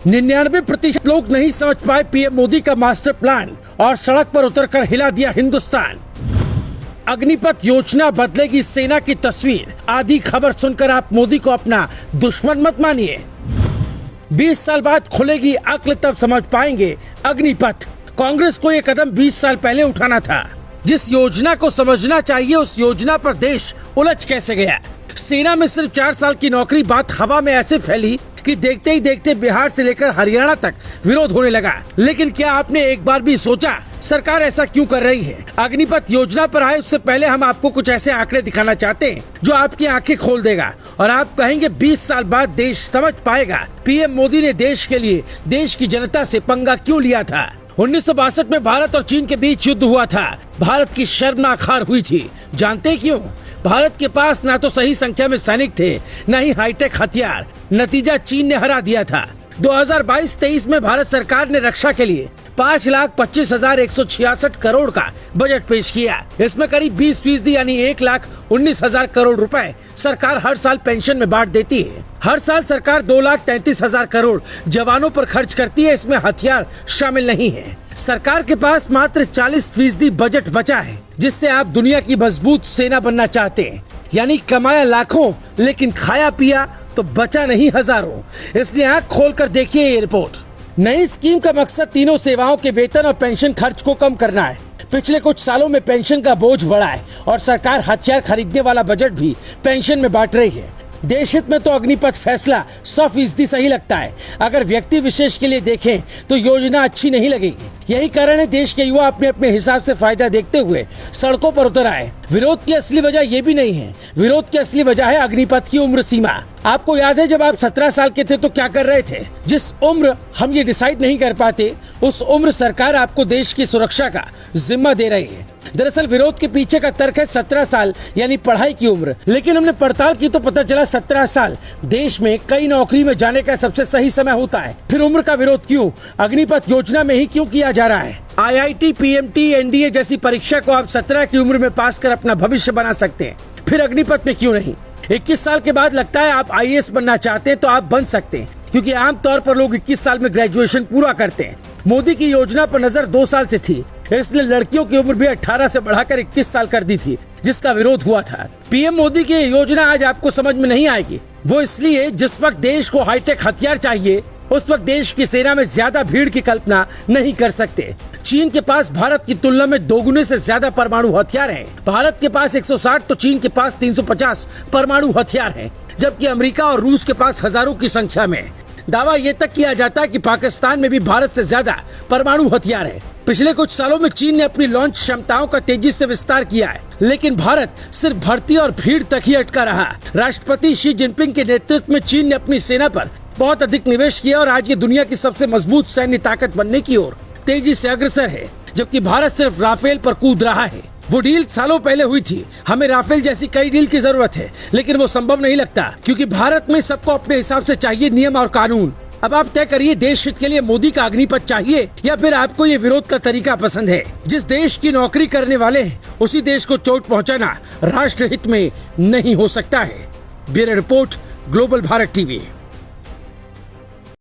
99% लोग नहीं समझ पाए पीएम मोदी का मास्टर प्लान और सड़क पर उतरकर हिला दिया हिंदुस्तान। अग्निपथ योजना बदलेगी सेना की तस्वीर, आदि खबर सुनकर आप मोदी को अपना दुश्मन मत मानिए। 20 साल बाद खुलेगी अक्ल, तब समझ पाएंगे अग्निपथ। कांग्रेस को ये कदम 20 साल पहले उठाना था। जिस योजना को समझना चाहिए उस योजना पर देश उलझ कैसे गया। सेना में सिर्फ 4 साल की नौकरी, बात हवा में ऐसे फैली कि देखते ही देखते बिहार से लेकर हरियाणा तक विरोध होने लगा। लेकिन क्या आपने एक बार भी सोचा सरकार ऐसा क्यों कर रही है? अग्निपथ योजना पर आए उससे पहले हम आपको कुछ ऐसे आंकड़े दिखाना चाहते हैं जो आपकी आंखें खोल देगा और आप कहेंगे 20 साल बाद देश समझ पाएगा पीएम मोदी ने देश के लिए, देश की जनता से पंगा क्यों लिया था। 1962 में भारत और चीन के बीच युद्ध हुआ था। भारत की शर्मनाक हार हुई थी। जानते क्यों? भारत के पास ना तो सही संख्या में सैनिक थे, न ही हाईटेक हथियार। नतीजा चीन ने हरा दिया था। 2022-23 में भारत सरकार ने रक्षा के लिए 5,25,166 करोड़ का बजट पेश किया। इसमें करीब 20% यानी 1,19,000 करोड़ रुपए सरकार हर साल पेंशन में बांट देती है। हर साल सरकार 2,33,000 करोड़ जवानों पर खर्च करती है। इसमें हथियार शामिल नहीं है। सरकार के पास मात्र 40% बजट बचा है, जिससे आप दुनिया की मजबूत सेना बनना चाहते हैं। यानी कमाया लाखों लेकिन खाया पिया तो बचा नहीं हजारों। इसलिए आँख खोल कर देखिए ये रिपोर्ट। नई स्कीम का मकसद तीनों सेवाओं के वेतन और पेंशन खर्च को कम करना है। पिछले कुछ सालों में पेंशन का बोझ बढ़ा है और सरकार हथियार खरीदने वाला बजट भी पेंशन में बांट रही है। देश हित में तो अग्निपथ फैसला 100% सही लगता है। अगर व्यक्ति विशेष के लिए देखें तो योजना अच्छी नहीं लगेगी। यही कारण है देश के युवा अपने अपने हिसाब से फायदा देखते हुए सड़कों पर उतर आए। विरोध की असली वजह ये भी नहीं है। विरोध की असली वजह है अग्निपथ की उम्र सीमा। आपको याद है जब आप 17 साल के थे तो क्या कर रहे थे? जिस उम्र हम ये डिसाइड नहीं कर पाते उस उम्र सरकार आपको देश की सुरक्षा का जिम्मा दे रही है। दरअसल विरोध के पीछे का तर्क है 17 साल यानी पढ़ाई की उम्र। लेकिन हमने पड़ताल की तो पता चला 17 साल देश में कई नौकरी में जाने का सबसे सही समय होता है। फिर उम्र का विरोध क्यों? अग्निपथ योजना में ही क्यों किया जा रहा है? IIT, PMT, NDA जैसी परीक्षा को आप 17 की उम्र में पास कर अपना भविष्य बना सकते हैं। फिर अग्निपथ में क्यों नहीं? 21 साल के बाद लगता है आप IAS बनना चाहते हैं तो आप बन सकते हैं, क्योंकि आमतौर पर लोग 21 साल में ग्रेजुएशन पूरा करते हैं। मोदी की योजना पर नजर 2 साल से थी, इसलिए लड़कियों की उम्र भी 18 से बढ़ाकर 21 साल कर दी थी, जिसका विरोध हुआ था। पीएम मोदी की योजना आज आपको समझ में नहीं आएगी। वो इसलिए जिस वक्त देश को हाईटेक हथियार चाहिए उस वक्त देश की सेना में ज्यादा भीड़ की कल्पना नहीं कर सकते। चीन के पास भारत की तुलना में 2 गुने से ज्यादा परमाणु हथियार हैं। भारत के पास 160 तो चीन के पास 350 परमाणु हथियार हैं, जबकि अमेरिका और रूस के पास हजारों की संख्या में। दावा ये तक किया जाता है कि पाकिस्तान में भी भारत से ज्यादा परमाणु हथियार है। पिछले कुछ सालों में चीन ने अपनी लॉन्च क्षमताओं का तेजी से विस्तार किया है, लेकिन भारत सिर्फ भर्ती और भीड़ तक ही अटका रहा। राष्ट्रपति शी जिनपिंग के नेतृत्व में चीन ने अपनी सेना पर बहुत अधिक निवेश किया और आज ये दुनिया की सबसे मजबूत सैन्य ताकत बनने की ओर तेजी से अग्रसर है, जबकि भारत सिर्फ राफेल पर कूद रहा है। वो डील सालों पहले हुई थी। हमें राफेल जैसी कई डील की जरूरत है, लेकिन वो संभव नहीं लगता, क्योंकि भारत में सबको अपने हिसाब से चाहिए नियम और कानून। अब आप तय करिए, देश हित के लिए मोदी का अग्निपथ चाहिए या फिर आपको ये विरोध का तरीका पसंद है। जिस देश की नौकरी करने वाले हैं उसी देश को चोट पहुंचाना राष्ट्र हित में नहीं हो सकता है। Bureau report, global Bharat TV.